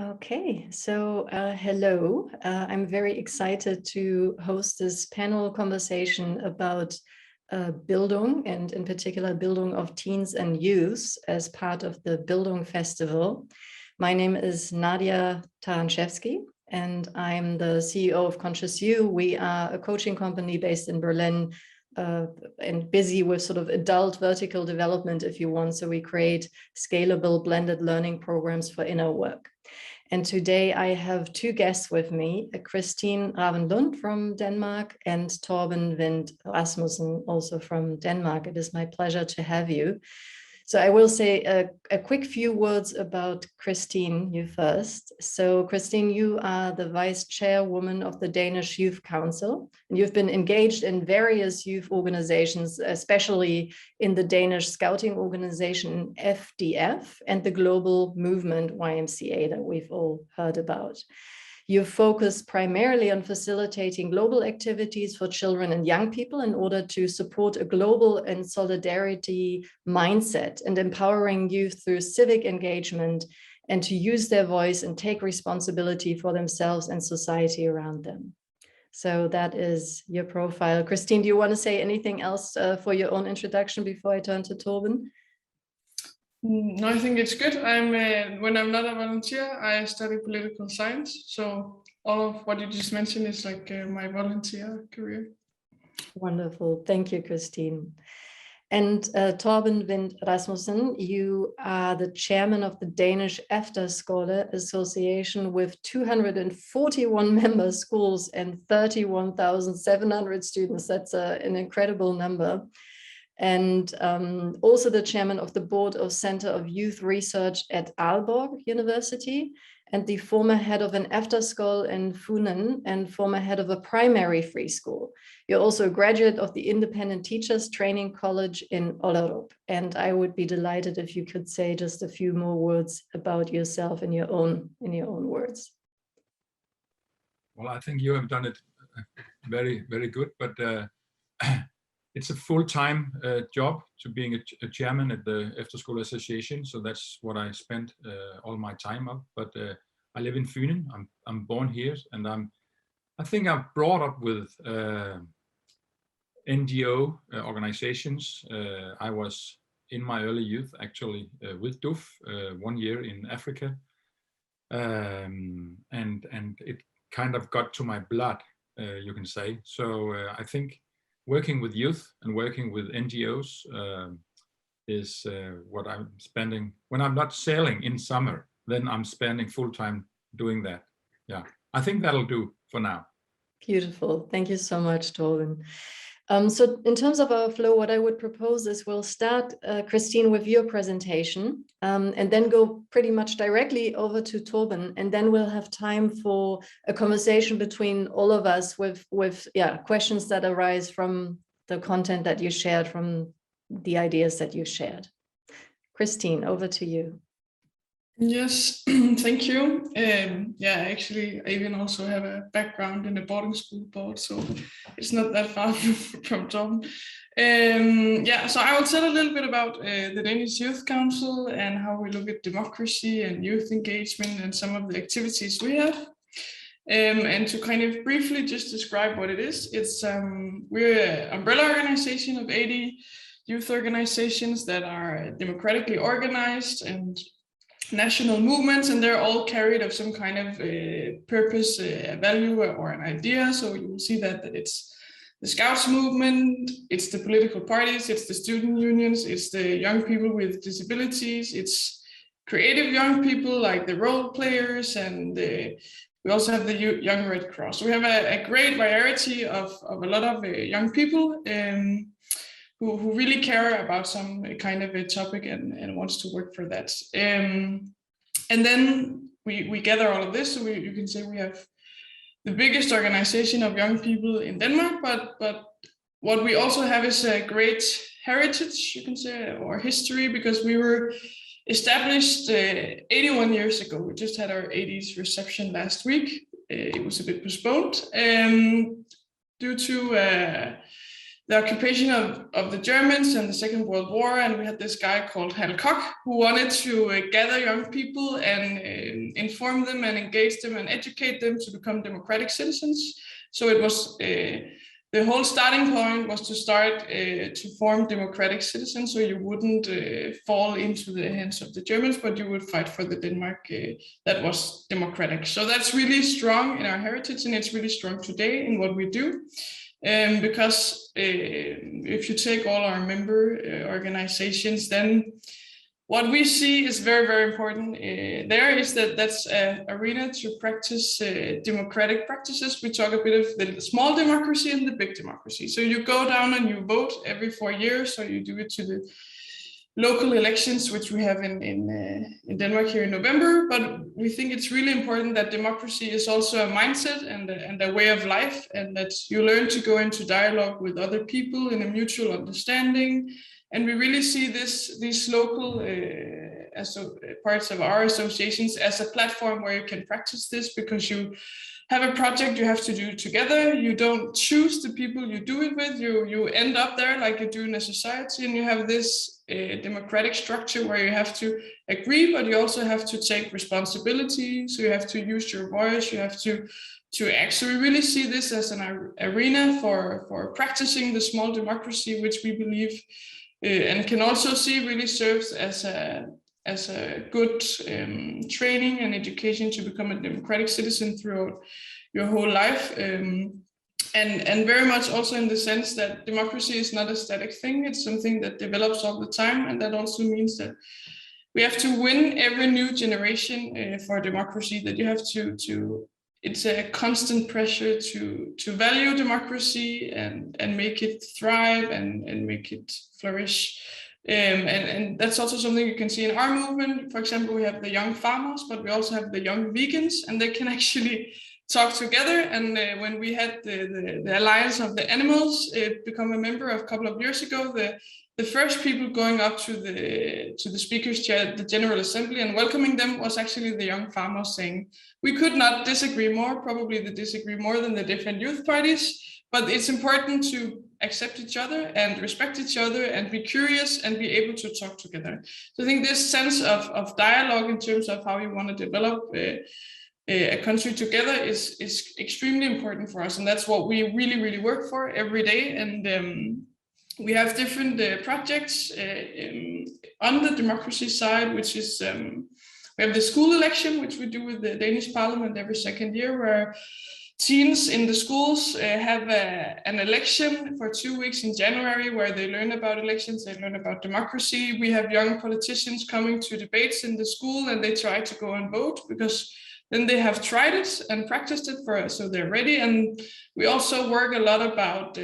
Okay, so hello. I'm very excited to host this panel conversation about Bildung, and in particular Bildung of teens and youth as part of the Bildung Festival. My name is Nadia Taranczewski, and I'm the CEO of Conscious You. We are a coaching company based in Berlin and busy with sort of adult vertical development, if you want. So we create scalable blended learning programs for inner work. And today I have two guests with me, Christine Ravn Lund from Denmark and Torben Vind Rasmussen, also from Denmark. It is my pleasure to have you. So I will say a quick few words about Christine, you first. So Christine, you are the vice chairwoman of the Danish Youth Council, and you've been engaged in various youth organizations, especially in the Danish scouting organization FDF and the global movement YMCA that we've all heard about. You focus primarily on facilitating global activities for children and young people in order to support a global and solidarity mindset and empowering youth through civic engagement and to use their voice and take responsibility for themselves and society around them. So that is your profile. Christine, do you want to say anything else for your own introduction before I turn to Torben? No, I think it's good. When I'm not a volunteer, I study political science. So all of what you just mentioned is like my volunteer career. Wonderful. Thank you, Christine. And Torben Vind Rasmussen, you are the chairman of the Danish Efterskole Association with 241 member schools and 31,700 students. That's an incredible number. And also the chairman of the board of Center of Youth Research at Aalborg University, and the former head of an efterskole in Funen and former head of a primary free school. You're also a graduate of the Independent Teachers Training College in Ollerup. And I would be delighted if you could say just a few more words about yourself in your own words. Well, I think you have done it very, very good, but it's a full-time job to being a chairman at the Efterskole Association. So that's what I spent all my time on. But I live in Funen. I'm born here, and I think I'm brought up with NGO organizations. I was in my early youth actually with DUF 1 year in Africa, and it kind of got to my blood, you can say. So I think working with youth and working with NGOs is what I'm spending. When I'm not sailing in summer, then I'm spending full time doing that. Yeah, I think that'll do for now. Beautiful. Thank you so much, Torben. So in terms of our flow, what I would propose is we'll start, Christine, with your presentation, and then go pretty much directly over to Torben, and then we'll have time for a conversation between all of us with questions that arise from the content that you shared, from the ideas that you shared. Christine, over to you. Yes, thank you. Actually, I even also have a background in the boarding school board, so it's not that far from Tom. So I will tell a little bit about the Danish Youth Council and how we look at democracy and youth engagement and some of the activities we have. And to kind of briefly just describe what it is, we're an umbrella organization of 80 youth organizations that are democratically organized and national movements, and they're all carried of some kind of purpose, value, or an idea. So you will see that it's the Scouts movement, it's the political parties, it's the student unions, it's the young people with disabilities, it's creative young people like the role players, and we also have the Young Red Cross. We have a great variety of a lot of young people who really care about some kind of a topic and wants to work for that. And then we gather all of this, so you can say we have the biggest organization of young people in Denmark, but what we also have is a great heritage, you can say, or history, because we were established 81 years ago. We just had our 80s reception last week. It was a bit postponed due to the occupation of the Germans and the Second World War, and we had this guy called Hal Koch who wanted to gather young people and inform them and engage them and educate them to become democratic citizens. So it was the whole starting point was to start to form democratic citizens, so you wouldn't fall into the hands of the Germans, but you would fight for the Denmark that was democratic. So that's really strong in our heritage, and it's really strong today in what we do. Because if you take all our member organizations, then what we see is very, very important there is that's an arena to practice democratic practices. We talk a bit of the small democracy and the big democracy. So you go down and you vote every 4 years. So you do it to the local elections, which we have in Denmark here in November. But we think it's really important that democracy is also a mindset and a way of life, and that you learn to go into dialogue with other people in a mutual understanding. And we really see these local parts of our associations as a platform where you can practice this, because you have a project you have to do together. You don't choose the people you do it with. You end up there like you do in a society, and you have this democratic structure where you have to agree, but you also have to take responsibility. So you have to use your voice. You have to act. So we really see this as an arena for practicing the small democracy, which we believe and can also see really serves as a good training and education to become a democratic citizen throughout your whole life. And very much also in the sense that democracy is not a static thing. It's something that develops all the time. And that also means that we have to win every new generation for democracy, that you have to it's a constant pressure to value democracy and make it thrive and make it flourish. And that's also something you can see in our movement. For example, we have the young farmers, but we also have the young vegans, and they can actually talk together. And when we had the Alliance of the Animals become a member a couple of years ago, the first people going up to the speaker's chair at the General Assembly and welcoming them was actually the young farmers, saying, we could not disagree more, probably they disagree more than the different youth parties, but it's important to accept each other and respect each other and be curious and be able to talk together. So I think this sense of dialogue in terms of how you want to develop a country together is extremely important for us. And that's what we really, really work for every day. And we have different projects on the democracy side, which is we have the school election, which we do with the Danish Parliament every second year, where teens in the schools have an election for 2 weeks in January, where they learn about elections, they learn about democracy. We have young politicians coming to debates in the school, and they try to go and vote, because then they have tried it and practiced it so they're ready. And we also work a lot about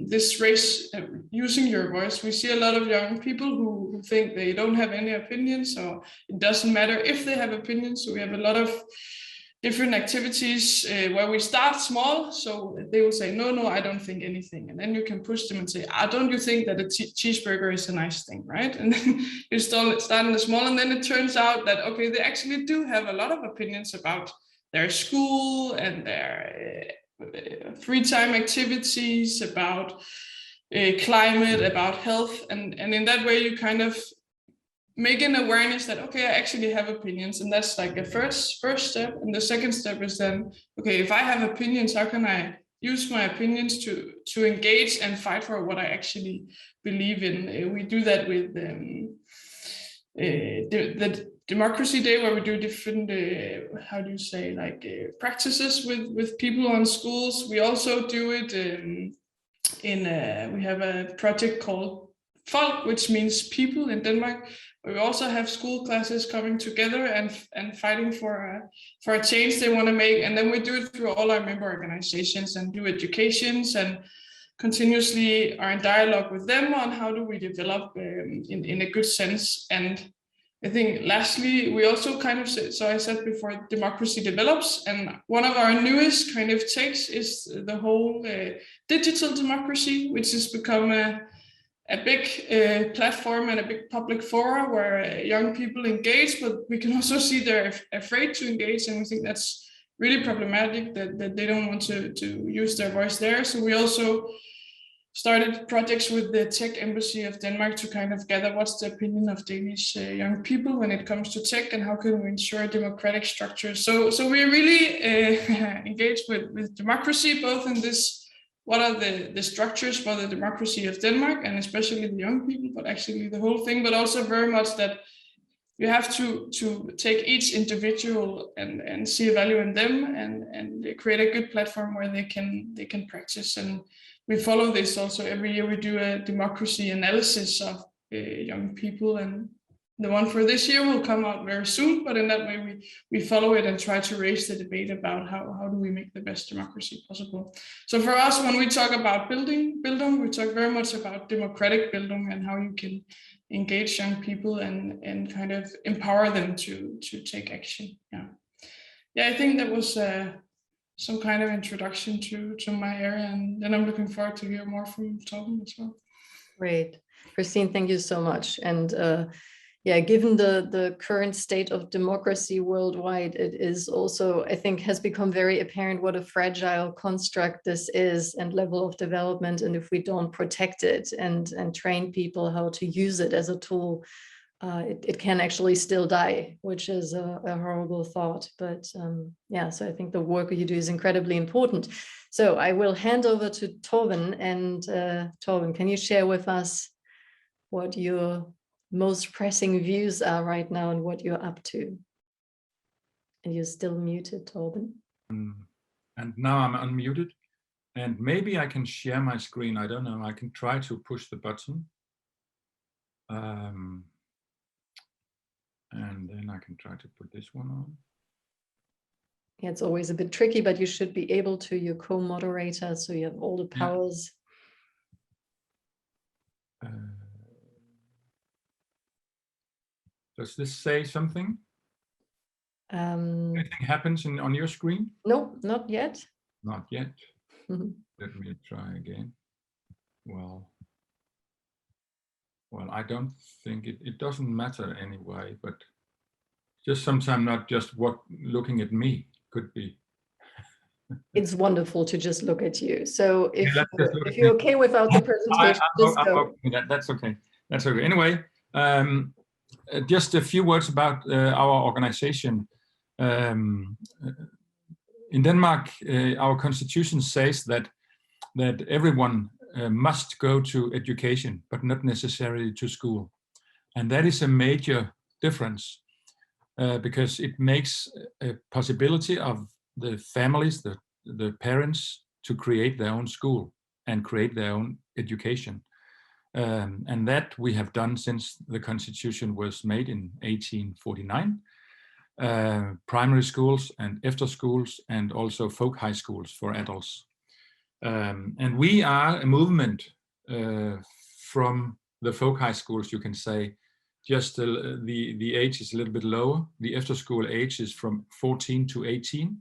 this race, using your voice. We see a lot of young people who think they don't have any opinions, so it doesn't matter if they have opinions. So we have a lot of different activities where we start small. So they will say, no, I don't think anything. And then you can push them and say, don't you think that a cheeseburger is a nice thing, right? And then you start in the small, and then it turns out that, okay, they actually do have a lot of opinions about their school and their free time activities, about climate, about health. And in that way, you kind of make an awareness that, okay, I actually have opinions, and that's like a first step. And the second step is then, okay, if I have opinions, how can I use my opinions to engage and fight for what I actually believe in? We do that with the Democracy Day, where we do different, practices with people on schools. We also do it we have a project called Folk, which means people in Denmark. We also have school classes coming together and fighting for a change they want to make. And then we do it through all our member organizations and do educations, and continuously are in dialogue with them on how do we develop in a good sense. And I think lastly, we also kind of said, so I said before, democracy develops, and one of our newest kind of takes is the whole digital democracy, which has become a big platform and a big public forum where young people engage, but we can also see they're afraid to engage, and we think that's really problematic that they don't want to use their voice there. So we also started projects with the Tech Embassy of Denmark to kind of gather what's the opinion of Danish young people when it comes to tech and how can we ensure democratic structures. So we're really engaged with democracy, both in this, what are the structures for the democracy of Denmark and especially the young people, but actually the whole thing, but also very much that you have to take each individual and see a value in them and create a good platform where they can practice. And we follow this also every year. We do a democracy analysis of young people, and the one for this year will come out very soon. But in that way, we follow it and try to raise the debate about how do we make the best democracy possible. So for us, when we talk about Bildung, we talk very much about democratic Bildung and how you can engage young people and kind of empower them to take action. Yeah, I think that was some kind of introduction to my area, and then I'm looking forward to hear more from Torben as well. Great. Christine, thank you so much. And yeah, given the current state of democracy worldwide, it is also, I think, has become very apparent what a fragile construct this is and level of development. And if we don't protect it and train people how to use it as a tool, it can actually still die, which is a horrible thought. But yeah, so I think the work you do is incredibly important. So I will hand over to Torben. And Torben, can you share with us what your most pressing views are right now and what you're up to? And you're still muted, Torben. And now I'm unmuted. And maybe I can share my screen. I don't know. I can try to push the button. And then I can try to put this one on. Yeah, it's always a bit tricky, but you should be able to. You're co-moderator, so you have all the powers. Does this say something? Anything happens on your screen? No, not yet. Not yet. Let me try again. Well, I don't think it doesn't matter anyway, but just sometimes not just looking at me could be. It's wonderful to just look at you. So if you're okay without the presentation, just go. That's okay. That's okay. Anyway, just a few words about our organization. In Denmark, our constitution says that everyone must go to education, but not necessarily to school. And that is a major difference because it makes a possibility of the families, the parents, to create their own school and create their own education. And that we have done since the constitution was made in 1849. Primary schools and after schools and also folk high schools for adults. And we are a movement from the folk high schools, you can say. Just the age is a little bit lower. The after school age is from 14 to 18.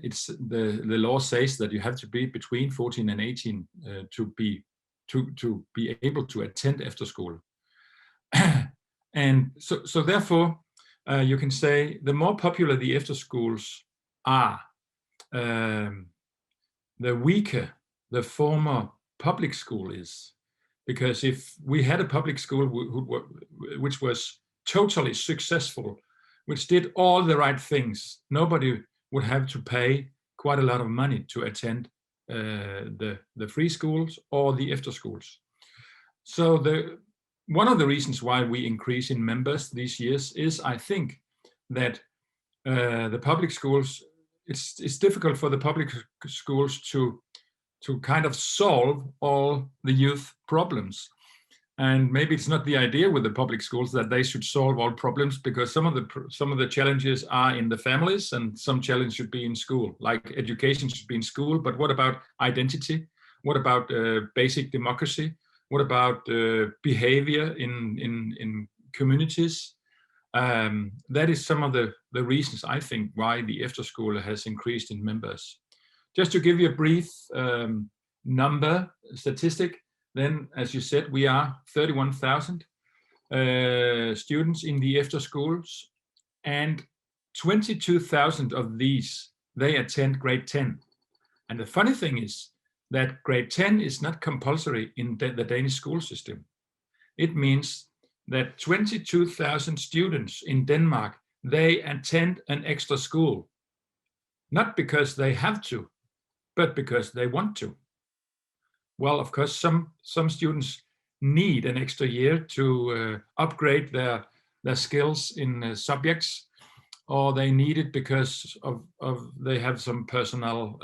It's the law says that you have to be between 14 and 18 to be able to attend after school. And so therefore, you can say the more popular the after schools are, the weaker the former public school is. Because if we had a public school which was totally successful, which did all the right things, nobody would have to pay quite a lot of money to attend the free schools or the after schools. So one of the reasons why we increase in members these years is, I think, that the public schools, it's difficult for the public schools to kind of solve all the youth problems. And maybe it's not the idea with the public schools that they should solve all problems, because some of the challenges are in the families and some challenges should be in school, like education should be in school. But what about identity? What about basic democracy? What about behavior in communities? That is some of the reasons, I think, why the after school has increased in members. Just to give you a brief statistic, then, as you said, we are 31,000 students in the after schools, and 22,000 of these, they attend grade 10. And the funny thing is that grade 10 is not compulsory in the Danish school system. It means that 22,000 students in Denmark, they attend an extra school, not because they have to, but because they want to. Well, of course, some students need an extra year to upgrade their skills in subjects, or they need it because of they have some personal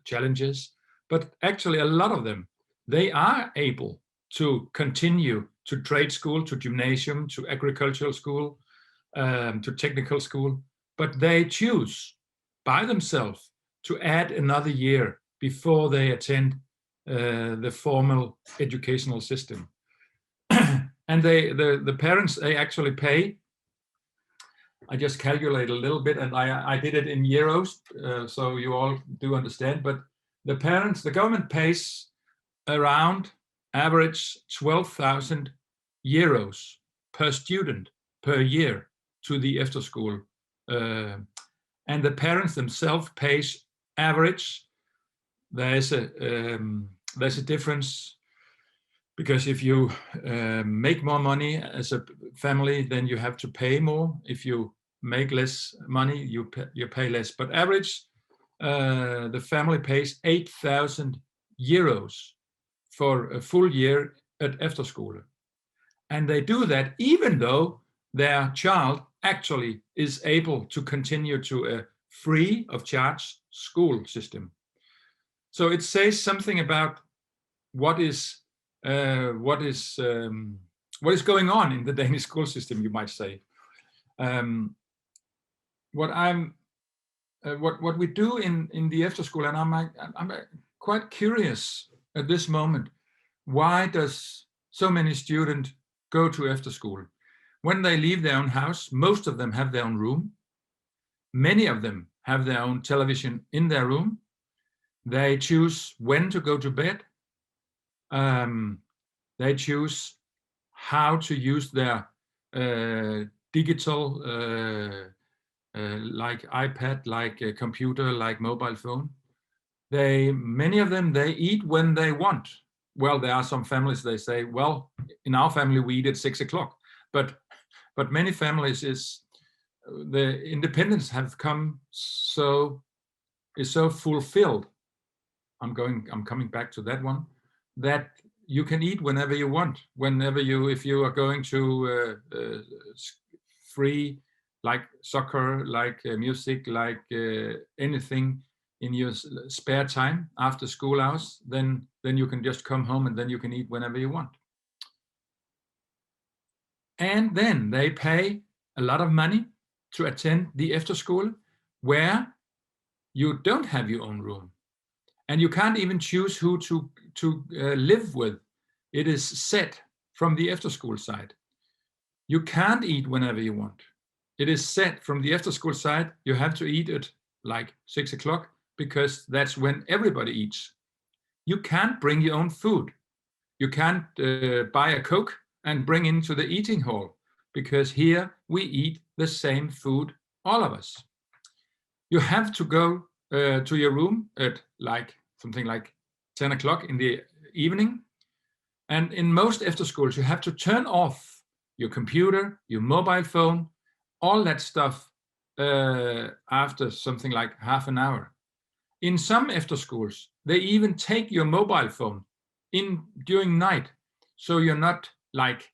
challenges. But actually, a lot of them, they are able to continue to trade school, to gymnasium, to agricultural school, to technical school, but they choose by themselves to add another year before they attend the formal educational system. And the parents, they actually pay. I just calculate a little bit, and I did it in euros, so you all do understand. But the parents, the government pays around average 12,000 euros per student per year to the after school, and the parents themselves pays average. There's a difference, because if you make more money as a family, then you have to pay more. If you make less money, you pay less. But average, the family pays 8,000 euros for a full year at after school. And they do that even though their child actually is able to continue to a free of charge school system. So it says something about what is going on in the Danish school system, you might say. What we do in the after school, and I'm quite curious at this moment, why does so many students go to after school? When they leave their own house, most of them have their own room. Many of them have their own television in their room. They choose when to go to bed. They choose how to use their digital, like iPad, like a computer, like mobile phone. Many of them, they eat when they want. Well, there are some families, they say, well, in our family, we eat at 6 o'clock. But many families, the independence have come is so fulfilled. I'm coming back to that one, that you can eat whenever you want, if you are going to free, like soccer, like music, like anything in your spare time after school hours, then you can just come home and then you can eat whenever you want. And then they pay a lot of money to attend the after school, where you don't have your own room. And you can't even choose who to live with. It is set from the after school side. You can't eat whenever you want. It is set from the after school side. You have to eat at like 6 o'clock, because that's when everybody eats. You can't bring your own food. You can't buy a Coke and bring into the eating hall, because here we eat the same food, all of us. You have to go to your room at something like 10 o'clock in the evening. And in most after schools, you have to turn off your computer, your mobile phone, all that stuff after something like half an hour. In some after schools, they even take your mobile phone during night, so you're not like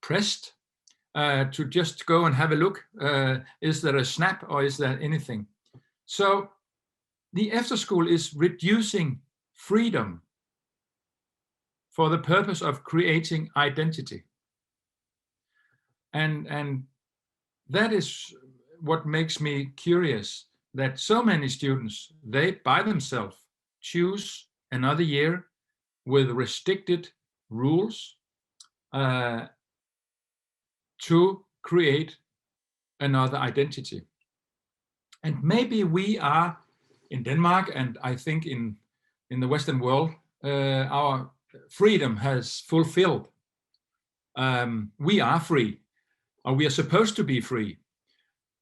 pressed to just go and have a look. Is there a snap or is there anything? So the after school is reducing freedom for the purpose of creating identity. And that is what makes me curious, that so many students, they by themselves choose another year with restricted rules to create another identity. And maybe we are in Denmark, and I think in the Western world, our freedom has fulfilled. We are free, or we are supposed to be free.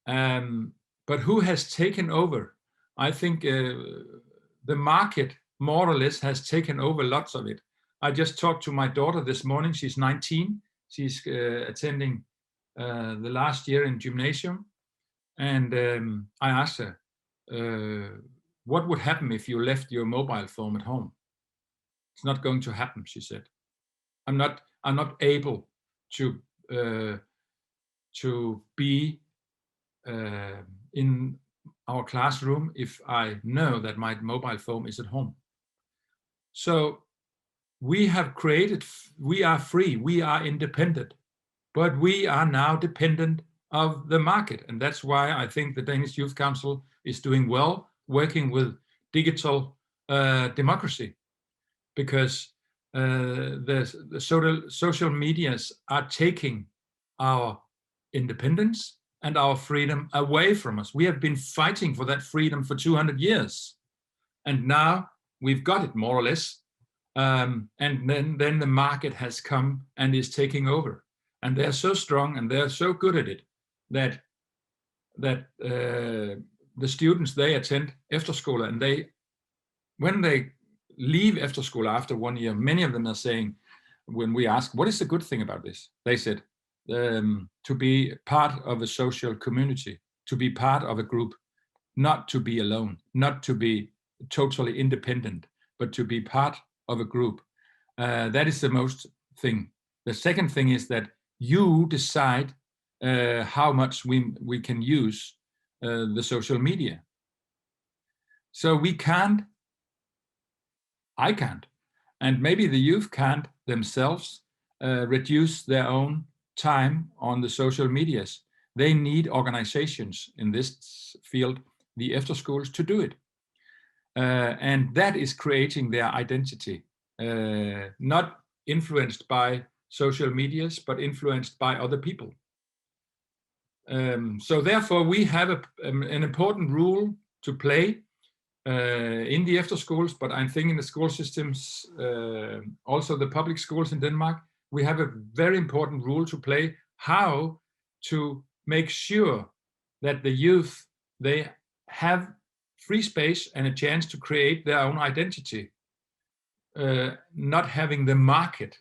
But who has taken over? I think the market more or less has taken over lots of it. I just talked to my daughter this morning. She's 19. She's attending the last year in gymnasium. And I asked her, what would happen if you left your mobile phone at home? It's not going to happen, she said. I'm not able to be in our classroom if I know that my mobile phone is at home. So we have created, we are free, we are independent, but we are now dependent of the market. And that's why I think the Danish Youth Council is doing well, working with digital democracy, because the social medias are taking our independence and our freedom away from us. We have been fighting for that freedom for 200 years. And now we've got it, more or less. And then the market has come and is taking over. And they're so strong and they're so good at it that the students, they attend efterskole, and when they leave efterskole after 1 year, many of them are saying, when we ask, what is the good thing about this? They said, to be part of a social community, to be part of a group, not to be alone, not to be totally independent, but to be part of a group. That is the most thing. The second thing is that you decide how much we can use the social media. So I can't, and maybe the youth can't themselves reduce their own time on the social medias. They need organizations in this field, the efterskoles, to do it. And that is creating their identity, not influenced by social medias, but influenced by other people. So therefore, we have an important role to play in the efterskoles, but I think in the school systems, also the public schools in Denmark, we have a very important role to play, how to make sure that the youth, they have free space and a chance to create their own identity, not having the market,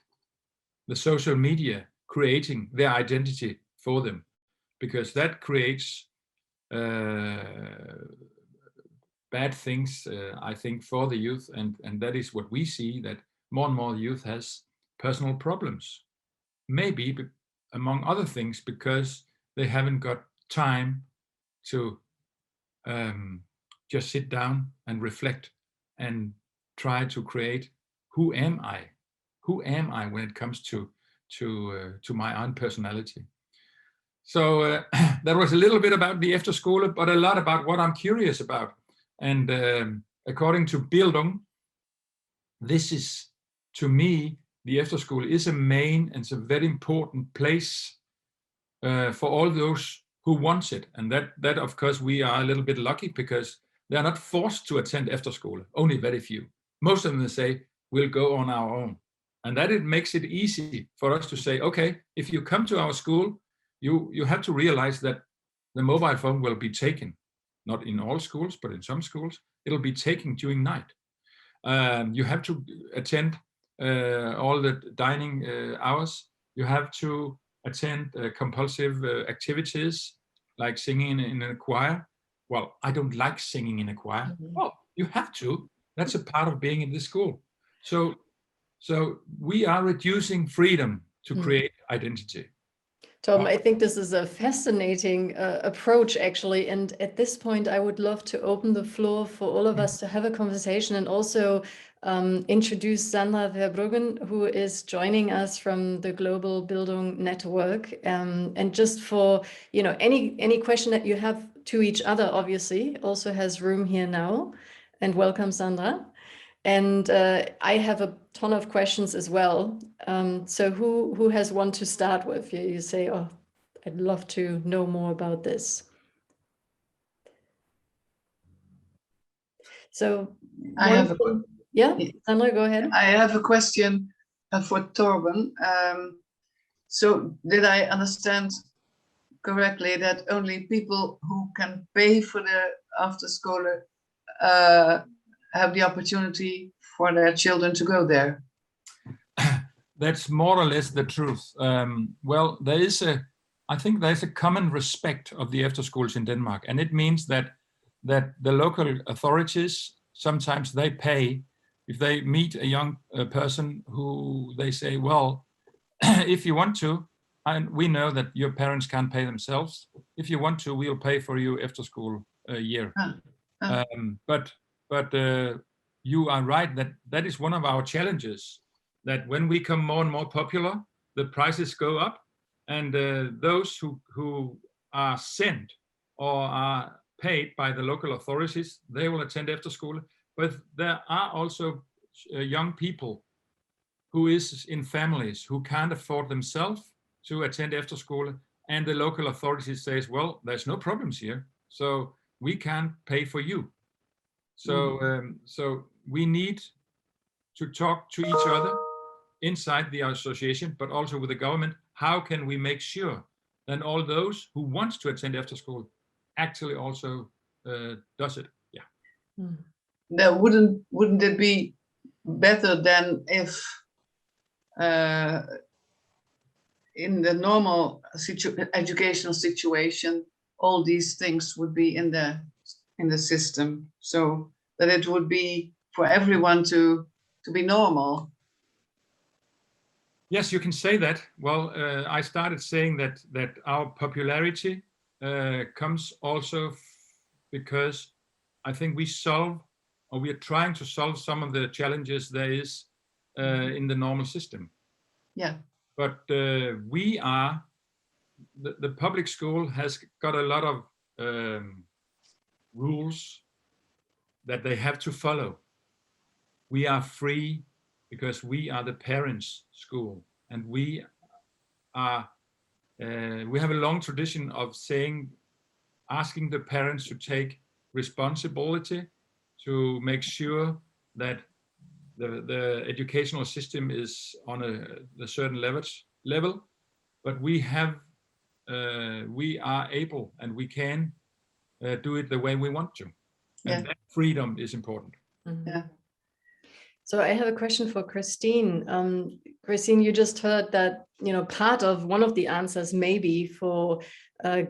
the social media, creating their identity for them, because that creates bad things, I think, for the youth, and that is what we see, that more and more youth has personal problems, maybe among other things because they haven't got time to just sit down and reflect and try to create, who am I when it comes to my own personality. So that was a little bit about the efterskole, but a lot about what I'm curious about. And according to Bildung, this is, to me, the efterskole is a main and it's a very important place for all those who wants it. And that of course we are a little bit lucky, because they are not forced to attend efterskole, only very few. Most of them say, we'll go on our own. And that it makes it easy for us to say, okay, if you come to our school, you have to realize that the mobile phone will be taken. Not in all schools, but in some schools, it'll be taken during night. You have to attend all the dining hours. You have to attend compulsive activities like singing in a choir. Well, I don't like singing in a choir. Mm-hmm. Well, you have to. That's a part of being in the school. So we are reducing freedom to create identity. Tom, I think this is a fascinating approach, actually. And at this point, I would love to open the floor for all of us to have a conversation, and also introduce Sandra Verbruggen, who is joining us from the Global Bildung Network. And just for, any question that you have to each other, obviously, also has room here now. And welcome, Sandra. And I have a ton of questions as well. So who has one to start with? You say, oh, I'd love to know more about this. So Sandra, go ahead. I have a question for Torben. So did I understand correctly that only people who can pay for the after school have the opportunity for their children to go there? That's more or less the truth. Well, I think there's a common respect of the after schools in Denmark, and it means that the local authorities sometimes they pay if they meet a young person who they say, well, if you want to, and we know that your parents can't pay themselves. If you want to, we'll pay for you after school a year. But you are right that is one of our challenges. That when we become more and more popular, the prices go up, and those who are sent or are paid by the local authorities, they will attend after school. But there are also young people who is in families who can't afford themselves to attend after school, and the local authorities says, well, there's no problems here, so we can't pay for you. So so we need to talk to each other inside the association, but also with the government. How can we make sure that all those who want to attend after school actually also does it? Yeah. Now, wouldn't it be better than if in the normal educational situation, all these things would be in the system, so that it would be for everyone to be normal? Yes, you can say that. Well, I started saying that our popularity comes also because I think we are trying to solve some of the challenges there is in the normal system. Yeah. But we are, the public school has got a lot of rules that they have to follow. We are free because we are the parents' school, and we have a long tradition of asking the parents to take responsibility to make sure that the educational system is on a certain level, but we are able and we can do it the way we want to, and that freedom is important. Yeah. So I have a question for Christine. Christine, you just heard that, part of one of the answers maybe for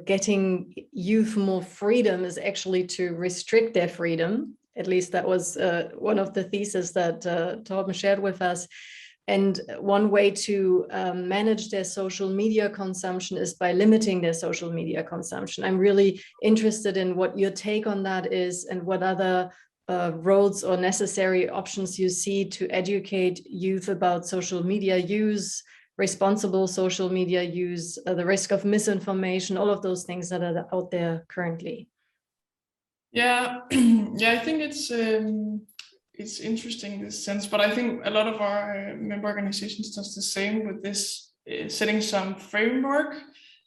getting youth more freedom is actually to restrict their freedom. At least that was one of the theses that Torben shared with us. And one way to manage their social media consumption is by limiting their social media consumption. I'm really interested in what your take on that is, and what other roads or necessary options you see to educate youth about social media use, responsible social media use, the risk of misinformation, all of those things that are out there currently. Yeah, I think it's interesting in this sense, but I think a lot of our member organizations does the same with this, setting some framework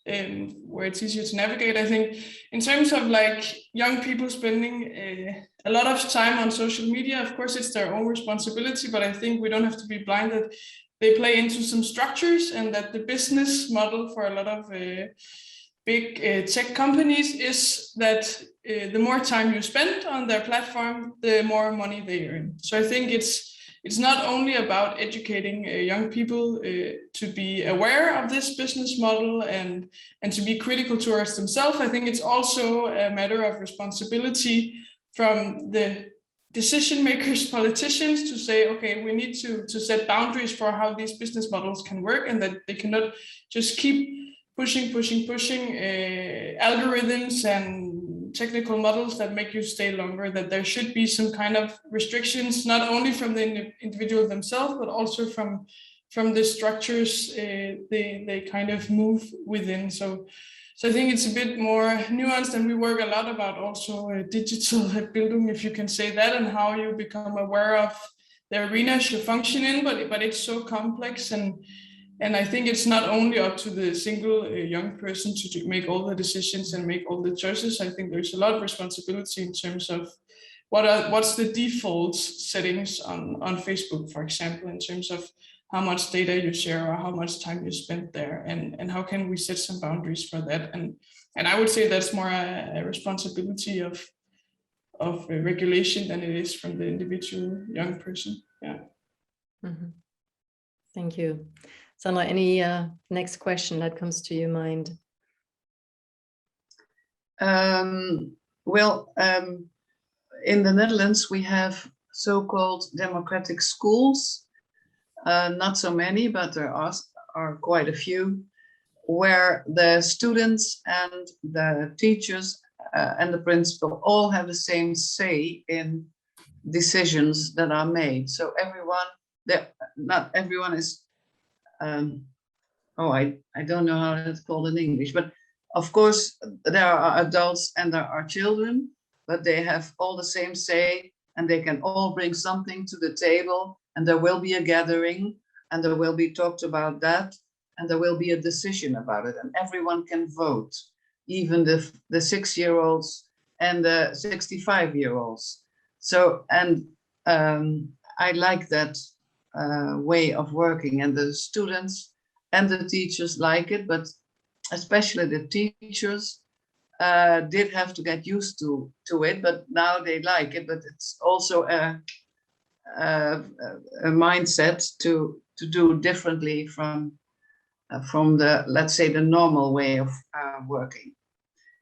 where it's easier to navigate. I think in terms of like young people spending a lot of time on social media, of course it's their own responsibility, but I think we don't have to be blind that they play into some structures, and that the business model for a lot of big tech companies is that the more time you spend on their platform, the more money they earn. So I think it's not only about educating young people to be aware of this business model and to be critical towards themselves. I think it's also a matter of responsibility from the decision makers, politicians, to say, okay, we need to set boundaries for how these business models can work, and that they cannot just keep pushing algorithms and technical models that make you stay longer, that there should be some kind of restrictions, not only from the individual themselves, but also from the structures they kind of move within. So I think it's a bit more nuanced, and we work a lot about also digital Bildung, if you can say that, and how you become aware of the arenas you function in, but it's so complex, and I think it's not only up to the single young person to make all the decisions and make all the choices. I think there's a lot of responsibility in terms of what's the default settings on Facebook, for example, in terms of how much data you share or how much time you spend there, and how can we set some boundaries for that. And I would say that's more a responsibility of regulation than it is from the individual young person. Yeah. Mm-hmm. Thank you. Sandra, any next question that comes to your mind? In the Netherlands, we have so-called democratic schools, not so many, but there are quite a few, where the students and the teachers and the principal all have the same say in decisions that are made. So not everyone is, I don't know how that's called in English, but of course there are adults and there are children, but they have all the same say and they can all bring something to the table, and there will be a gathering and there will be talked about that, and there will be a decision about it, and everyone can vote, even the 6-year-olds and the 65-year-olds. So, and I like that way of working, and the students and the teachers like it, but especially the teachers did have to get used to it, but now they like it. But it's also a mindset to do differently from the, let's say, the normal way of working.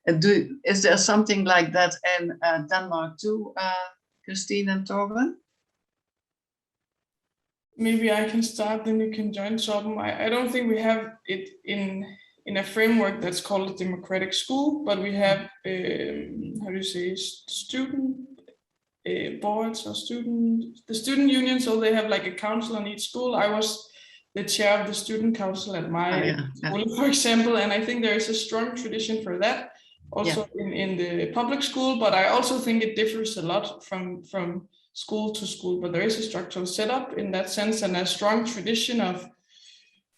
Is there something like that in Denmark too, Christine and Torben? Maybe I can start, then you can join, Torben. I don't think we have it in a framework that's called a democratic school, but we have, how do you say, student boards or the student union, so they have like a council on each school. I was the chair of the student council at my school, for example, and I think there is a strong tradition for that also in the public school, but I also think it differs a lot from school to school, but there is a structural setup in that sense and a strong tradition of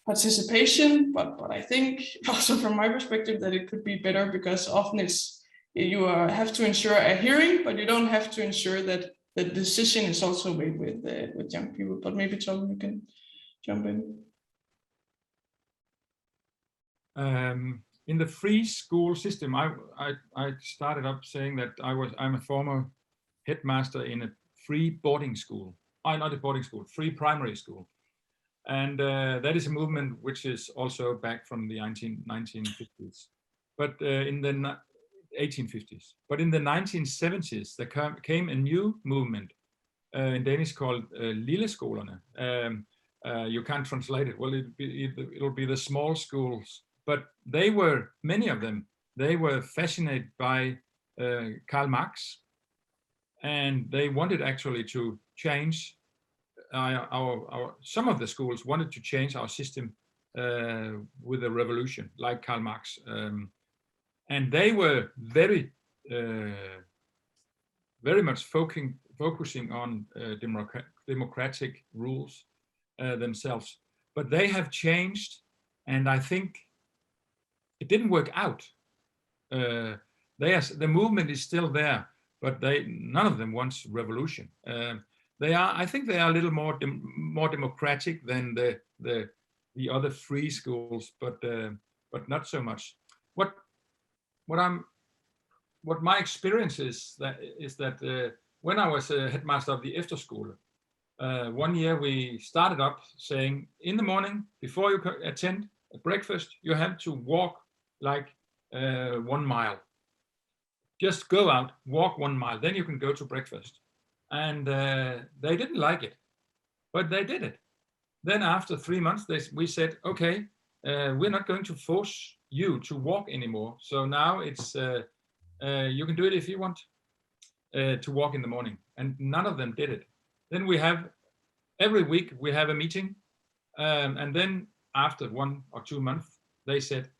participation, but I think also from my perspective that it could be better, because often you have to ensure a hearing, but you don't have to ensure that the decision is also made with young people. But maybe Torben, you can jump in. In the free school system, I started up saying that I'm a former headmaster in a free boarding school. Not a boarding school, free primary school. And that is a movement which is also back from the 1950s, but in the 1850s. But in the 1970s, there came a new movement in Danish called Lilleskolerne. You can't translate it. Well, it'll be the small schools. But many of them, they were fascinated by Karl Marx, and they wanted actually to change some of the schools wanted to change our system with a revolution, like Karl Marx, and they were very much focusing on democratic rules themselves. But they have changed, and I think it didn't work out. The movement is still there, but none of them wants revolution. I think they are a little more democratic than the other free schools, but not so much. What my experience is that when I was a headmaster of the efterskole, one year we started up saying, in the morning before you attend a breakfast, you have to walk like 1 mile. Just go out, walk 1 mile, then you can go to breakfast. And they didn't like it, but they did it. Then after 3 months, we said, okay, we're not going to force you to walk anymore. So now it's you can do it if you want to walk in the morning. And none of them did it. Then every week we have a meeting. And then after 1 or 2 months, they said,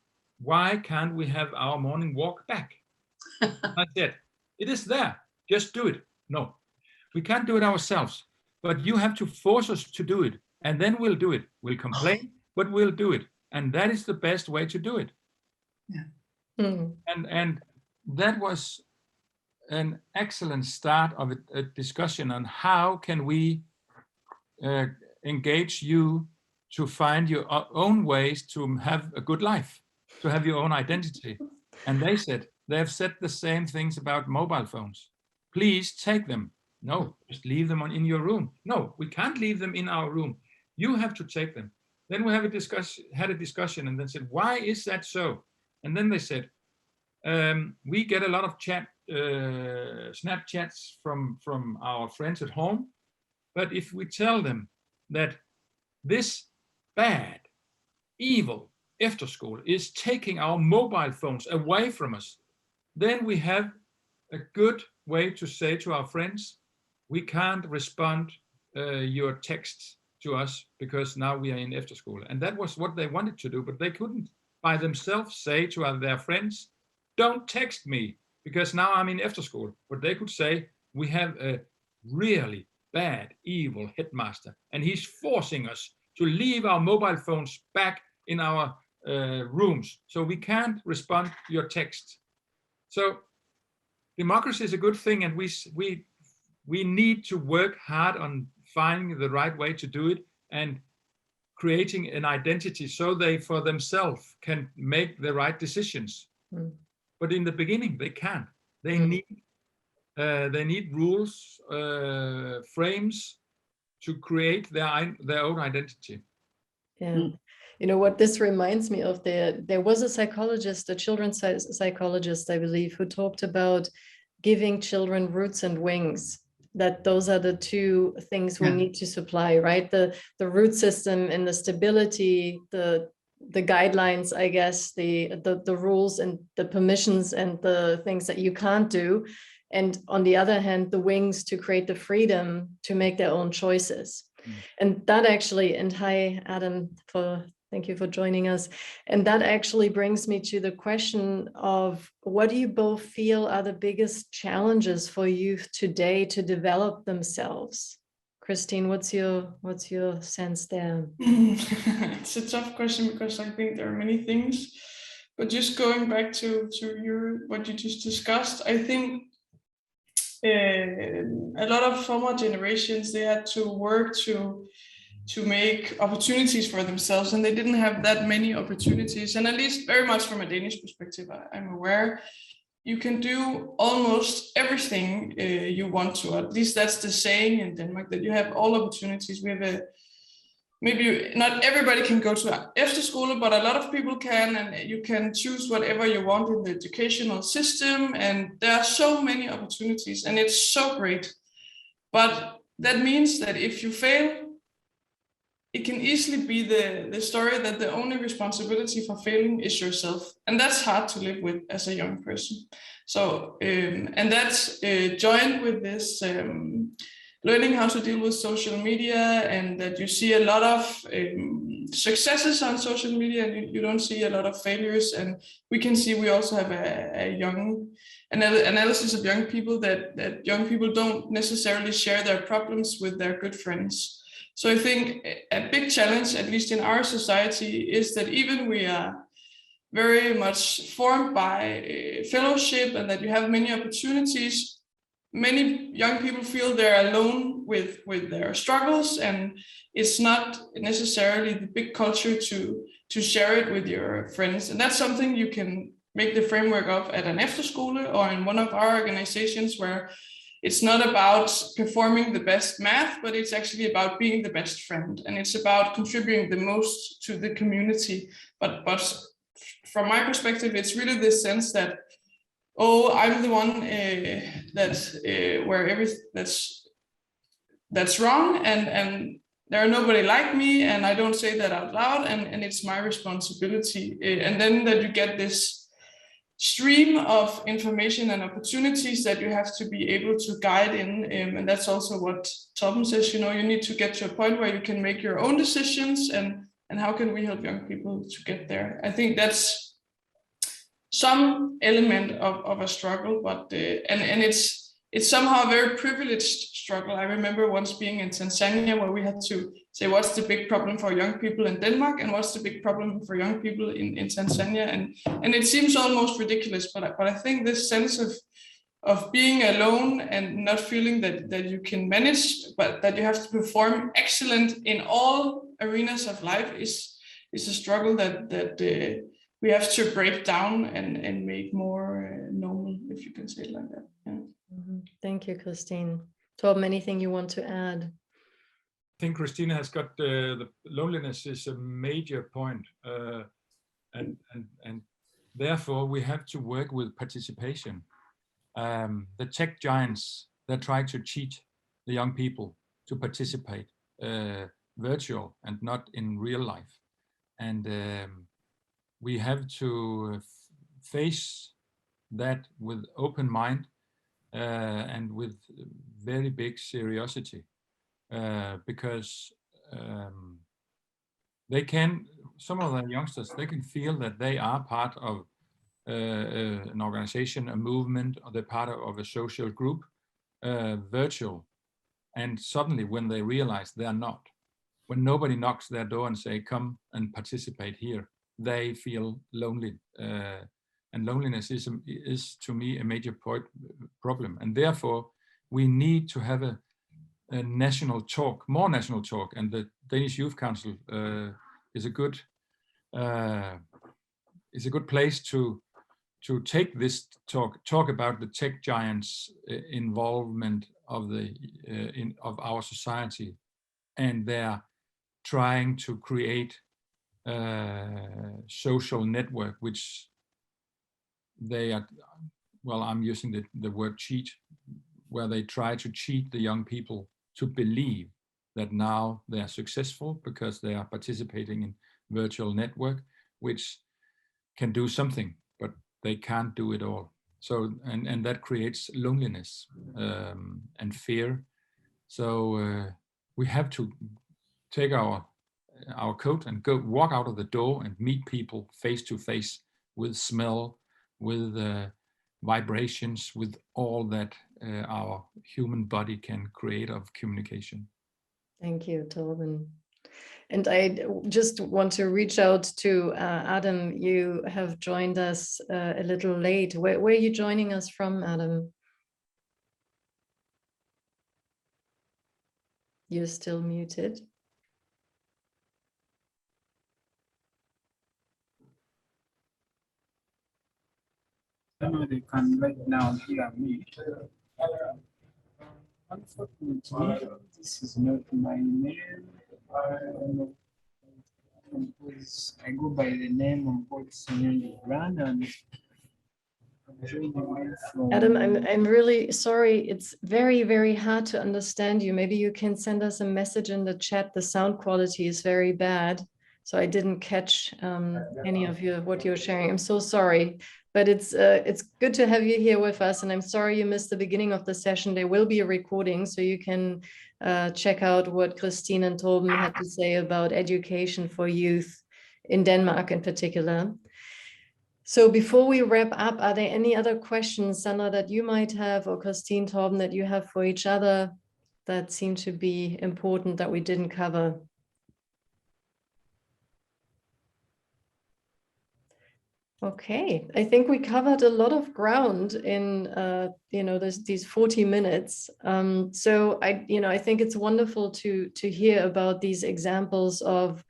why can't we have our morning walk back? I said, it is there, just do it. No, we can't do it ourselves, but you have to force us to do it, and then we'll do it. We'll complain, but we'll do it. And that is the best way to do it. Yeah. Mm. And that was an excellent start of a discussion on how can we engage you to find your own ways to have a good life, to have your own identity. And they have said the same things about mobile phones. please take them. No, just leave them in your room. No, we can't leave them in our room. You have to take them. Then we had a discussion and then said, why is that so? And then they said, we get a lot of Snapchats from our friends at home. But if we tell them that this bad, evil after school is taking our mobile phones away from us, then we have a good way to say to our friends, we can't respond your texts to us because now we are in after school. And that was what they wanted to do, but they couldn't by themselves say to their friends, don't text me because now I'm in after school. But they could say, we have a really bad, evil headmaster, and he's forcing us to leave our mobile phones back in our rooms, so we can't respond to your text. So democracy is a good thing, and we need to work hard on finding the right way to do it and creating an identity so they for themselves can make the right decisions. But in the beginning they can't. They need rules, frames to create their own identity. Yeah. You know what this reminds me of, there was a psychologist, a children's psychologist, I believe, who talked about giving children roots and wings, that those are the two things we need to supply, right? The root system and the stability, the guidelines, I guess, the rules and the permissions and the things that you can't do. And on the other hand, the wings to create the freedom to make their own choices. And that actually, and hi, Adam, thank you for joining us. And that actually brings me to the question of, what do you both feel are the biggest challenges for youth today to develop themselves? Christine, what's your sense there? It's a tough question because I think there are many things. But just going back to what you just discussed, I think a lot of former generations, they had to work to make opportunities for themselves, and they didn't have that many opportunities. And at least very much from a Danish perspective, I'm aware you can do almost everything you want to. At least that's the saying in Denmark, that you have all opportunities. We have maybe not everybody can go to after school, but a lot of people can, and you can choose whatever you want in the educational system. And there are so many opportunities, and it's so great. But that means that if you fail, it can easily be the story that the only responsibility for failing is yourself. And that's hard to live with as a young person. So, and that's joined with this learning how to deal with social media, and that you see a lot of successes on social media, and you don't see a lot of failures. And we can see, we also have a young analysis of young people, that young people don't necessarily share their problems with their good friends. So I think a big challenge, at least in our society, is that even we are very much formed by fellowship and that you have many opportunities, many young people feel they're alone with their struggles, and it's not necessarily the big culture to share it with your friends. And that's something you can make the framework of at an after school or in one of our organizations, where it's not about performing the best math, but it's actually about being the best friend, and it's about contributing the most to the community. But from my perspective, it's really this sense that, oh, I'm the one where everything that's wrong, and there are nobody like me, and I don't say that out loud, and it's my responsibility. And then that you get this stream of information and opportunities that you have to be able to guide in, and that's also what Torben says. You need to get to a point where you can make your own decisions, and how can we help young people to get there? I think that's some element of a struggle, but and it's somehow a very privileged struggle. I remember once being in Tanzania, where we had to say, what's the big problem for young people in Denmark, and what's the big problem for young people in Tanzania? And it seems almost ridiculous, but I think this sense of being alone and not feeling that you can manage, but that you have to perform excellent in all arenas of life is a struggle that we have to break down and make more normal, if you can say it like that. Yeah. Mm-hmm. Thank you, Christine. Torben, anything you want to add? I think Christina has got the loneliness is a major point, and therefore we have to work with participation. The tech giants, they try to cheat the young people to participate virtual and not in real life, and we have to face that with open mind and with very big seriosity, because some of the youngsters, they can feel that they are part of an organization, a movement, or they're part of a social group, virtual. And suddenly when they realize they are not, when nobody knocks their door and say, come and participate here, they feel lonely. And loneliness is to me a major problem. And therefore we need to have a national talk, more national talk. And the Danish Youth Council is a good place to take this talk about the tech giants' involvement of our society, and they're trying to create a social network, which they are, well, I'm using the word cheat, where they try to cheat the young people to believe that now they are successful because they are participating in virtual network, which can do something, but they can't do it all. So, and that creates loneliness and fear. So we have to take our coat and go walk out of the door and meet people face to face, with smell, with vibrations, with all that our human body can create of communication. Thank you, Torben. And I just want to reach out to Adam. You have joined us a little late. Where are you joining us from, Adam? You're still muted. They can right now hear me. Unfortunately, this is not my name. I go by the name of Christine Ravn, and Adam, I'm really sorry. It's very, very hard to understand you. Maybe you can send us a message in the chat. The sound quality is very bad, so I didn't catch any of what you're sharing. I'm so sorry, but it's good to have you here with us. And I'm sorry you missed the beginning of the session. There will be a recording, so you can check out what Christine and Torben had to say about education for youth in Denmark in particular. So before we wrap up, are there any other questions, Sandra, that you might have, or Christine, Torben, that you have for each other that seem to be important that we didn't cover? Okay, I think we covered a lot of ground in these 40 minutes. So I think it's wonderful to hear about these examples of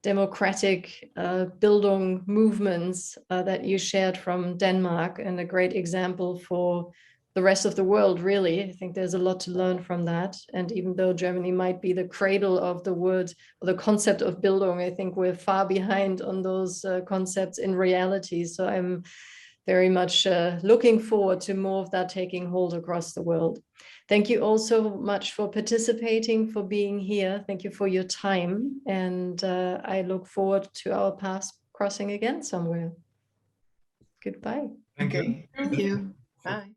democratic Bildung movements that you shared from Denmark, and a great example for the rest of the world, really. I think there's a lot to learn from that. And even though Germany might be the cradle of the word or the concept of Bildung, I think we're far behind on those concepts in reality. So I'm very much looking forward to more of that taking hold across the world. Thank you all so much for participating, for being here. Thank you for your time. And I look forward to our paths crossing again somewhere. Goodbye. Thank you. Thank you. Bye.